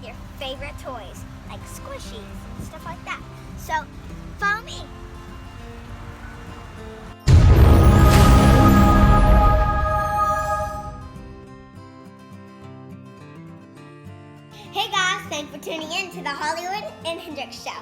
your favorite toys, like squishies and stuff like that. So, follow me. Hey guys, thanks for tuning in to the Hollywood and Hendrix Show.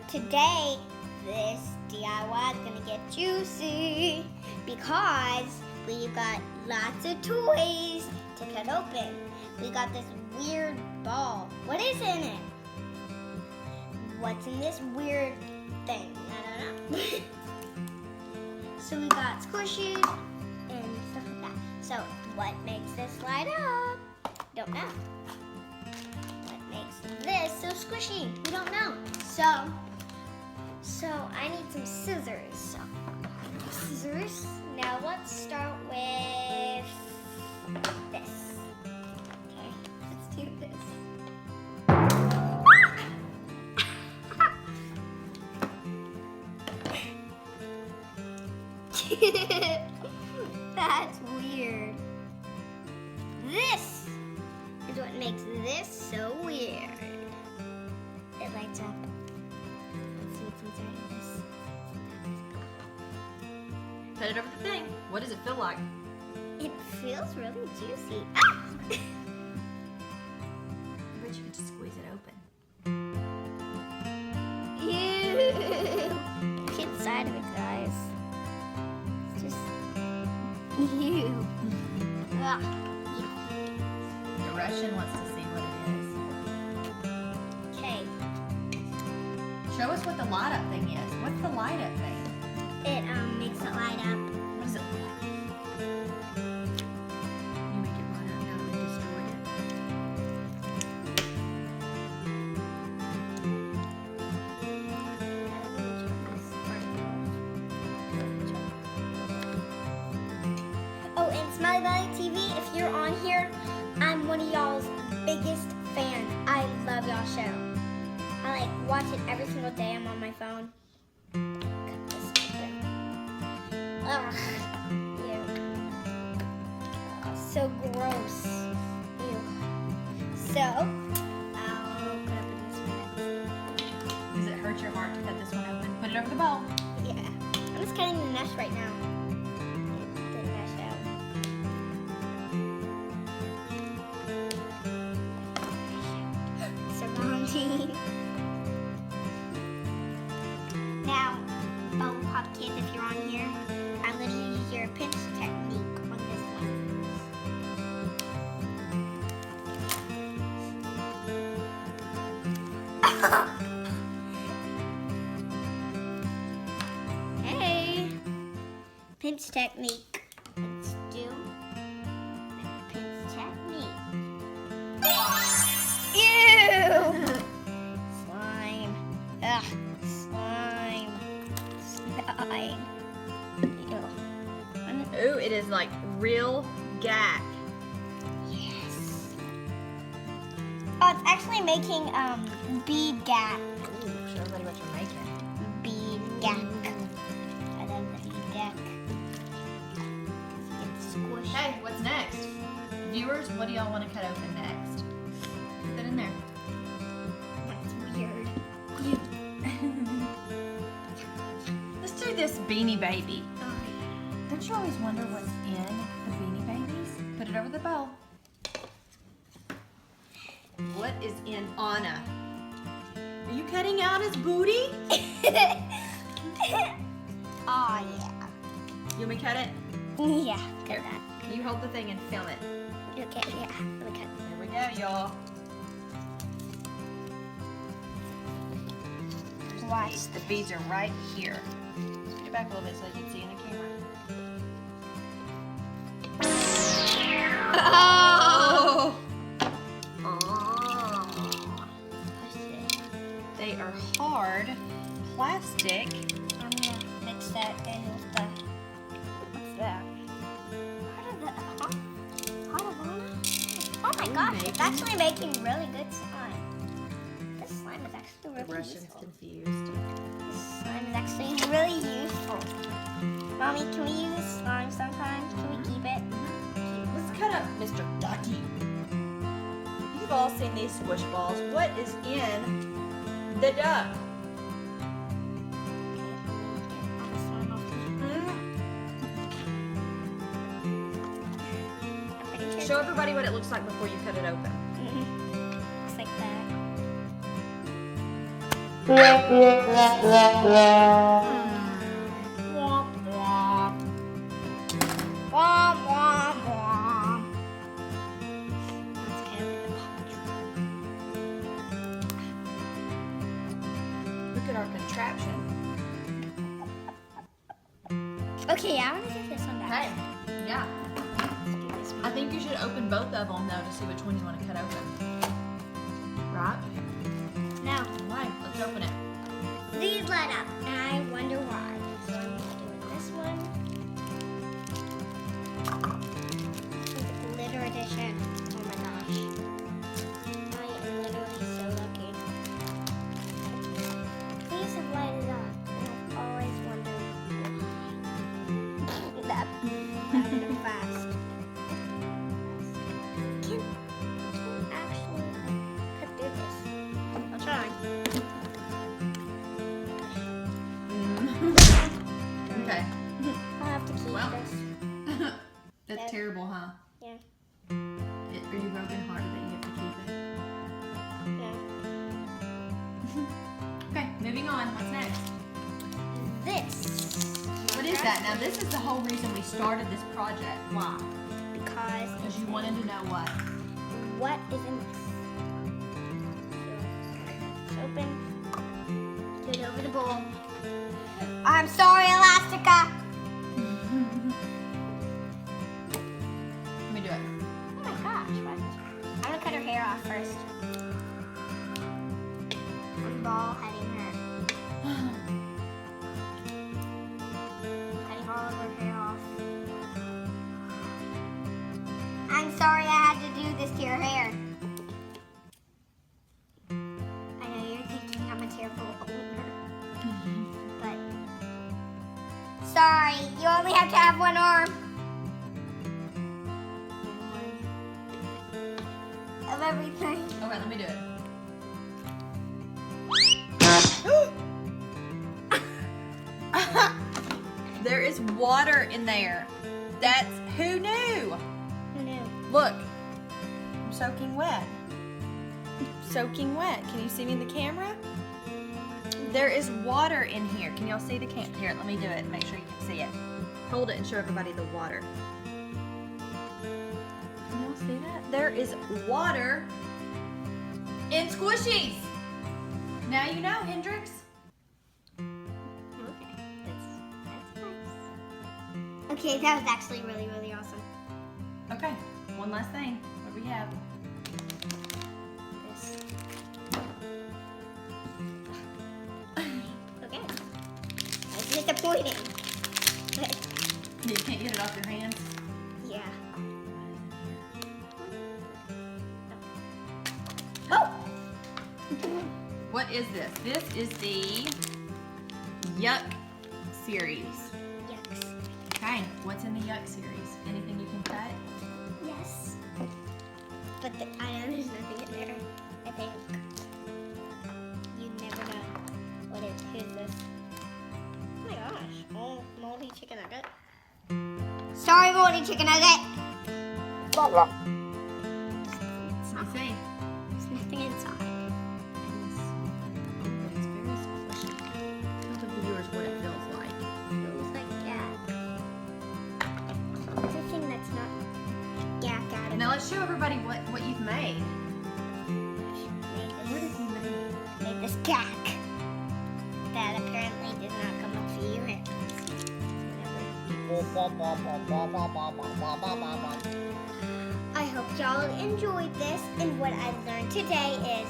Today, this DIY is gonna get juicy because we got lots of toys to cut open. We got this weird ball. What is in it? What's in this weird thing? I don't know. So we got squishies and stuff like that. So what makes this light up? Don't know. What makes this so squishy? We don't know. So I need some scissors. Scissors. Now let's start with this. Okay, let's do this. That's weird. This is what makes this so weird. It lights up. Let's see what's inside of this. Put it over the thing. What does it feel like? It feels really juicy. I bet you could just squeeze it open. Ew. Look inside of it, guys. It's just ew. Ugh. The Russian wants to see what it is. Okay. Show us what the light up thing is. What's the light up thing? It makes it light up. What does it look like? You make it light up now and destroy Oh, and Smiley Valley TV, if you're on here, I'm one of y'all's biggest fans. I love y'all show. I like watch it every single day. I'm on my phone. Cut this open. Ugh. Ew. Oh, so gross. Ew. So, I'll open up this one. Does it hurt your heart to cut this one open? Put it over the bowl. Yeah. I'm just cutting the mesh right now. Get the mesh out. Surrounding. Now, Bubble Pop Kids, if you're on here, I'm going to use your pinch technique on this one. Hey, pinch technique. Let's do pinch technique. Ew! Slime. Ugh, slime. Slime. Ew. Ooh, it is like real gack. Yes. Oh, it's actually making bead gack. Ooh, show everybody what you're making. Bead gack. I love the bead gack. It's squishy. Hey, what's next? Viewers, what do y'all want to cut open next? Put that in there. That's weird. Let's do this Beanie Baby. Oh, Don't you always wonder what's in the Beanie Babies? Put it over the bowl. What is in Anna? Are you cutting Anna's booty? Oh, yeah. You want me to cut it? Yeah, cut that. You hold the thing and film it. Okay, yeah. Let me cut. Here we go, y'all. Watch. The beads are right here. Scoot it back a little bit so you can see in the camera. Oh! They are hard plastic. I'm gonna mix that in with the. What's that? Part of Anna? Oh my gosh, it's actually making really good slime. This slime is actually really Russian's useful. confused. This slime is actually really useful. Mommy, can we use this slime sometime? Can we keep it? Let's cut up Mr. Ducky. You've all seen these squish balls. What is in the duck? Show everybody what it looks like before you cut it open. Looks like that. Womp womp. Womp, womp, womp. Let's get up in the paw. Look at our contraption. Okay, I want to do this one back. Okay. Yeah. Let's do this one. I think you should open both of them though to see which one you want to cut open. Right? No, Alright, let's open it. these light up, and I wonder why. So I'm doing this one. The glitter edition. Oh my gosh. I am literally so lucky. These have lighted up, and I've always wondered why. That happened fast. Can actually cut through this. I'll try. Okay. I'll have to keep Well. this. That's Yeah. terrible, huh? Yeah. Are you broken hearted that you have to keep it? Yeah. Okay, moving on. What's next? This. What is that? Now this is the whole reason we started this project. Why? Because Because you wanted to know what? what is in this? So, it's open. Put it over the bowl. I'm sorry, Elastica. Let me do it. Oh my gosh, what? I'm gonna cut her hair off first. I'm ball heading her. Cutting all of her hair off. I'm sorry I had to do this to your hair. I know you're thinking I'm a terrible owner, but sorry, you only have to have one arm. Of everything. Okay, let me do it. There is water in there. That's who knew? Who knew? Look, I'm soaking wet. Soaking wet. Can you see me in the camera? There is water in here. Can y'all see the can? Here, let me do it. Make sure you can see it. Hold it and show everybody the water. Can y'all see that? There is water in Squishies. Now you know, Hendrix. Okay, that's nice. Okay, that was actually really, really awesome. Okay, one last thing. What do we have? This. Okay. That's disappointing. But, You can't get it off your hands. yeah. Oh! What is this? This is the Yuck series. Yucks. Okay, what's in the Yuck series? Anything you can cut? Yes. But I know there's nothing in there. I think. You never know. What is? Who's this? Oh my gosh. Oh, moldy chicken nugget. Sorry, moldy chicken nugget. Let me see. There's nothing inside. It's very squishy. Tell the viewers what it feels like. Feels like yak. Everything that's not yak out of Now let's show everybody what you've made. What have you made? made this yak that apparently did not come up for you. I hope y'all enjoyed this, and what I learned today is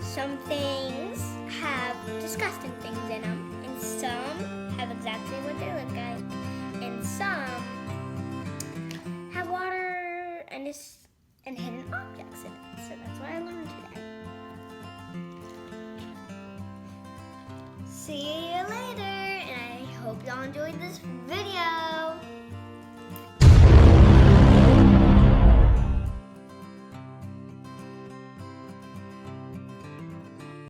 some things have disgusting things in them, and some have exactly what they look like, and some have water and hidden objects in it. So that's what I learned today. See you later, and I hope y'all enjoyed this video.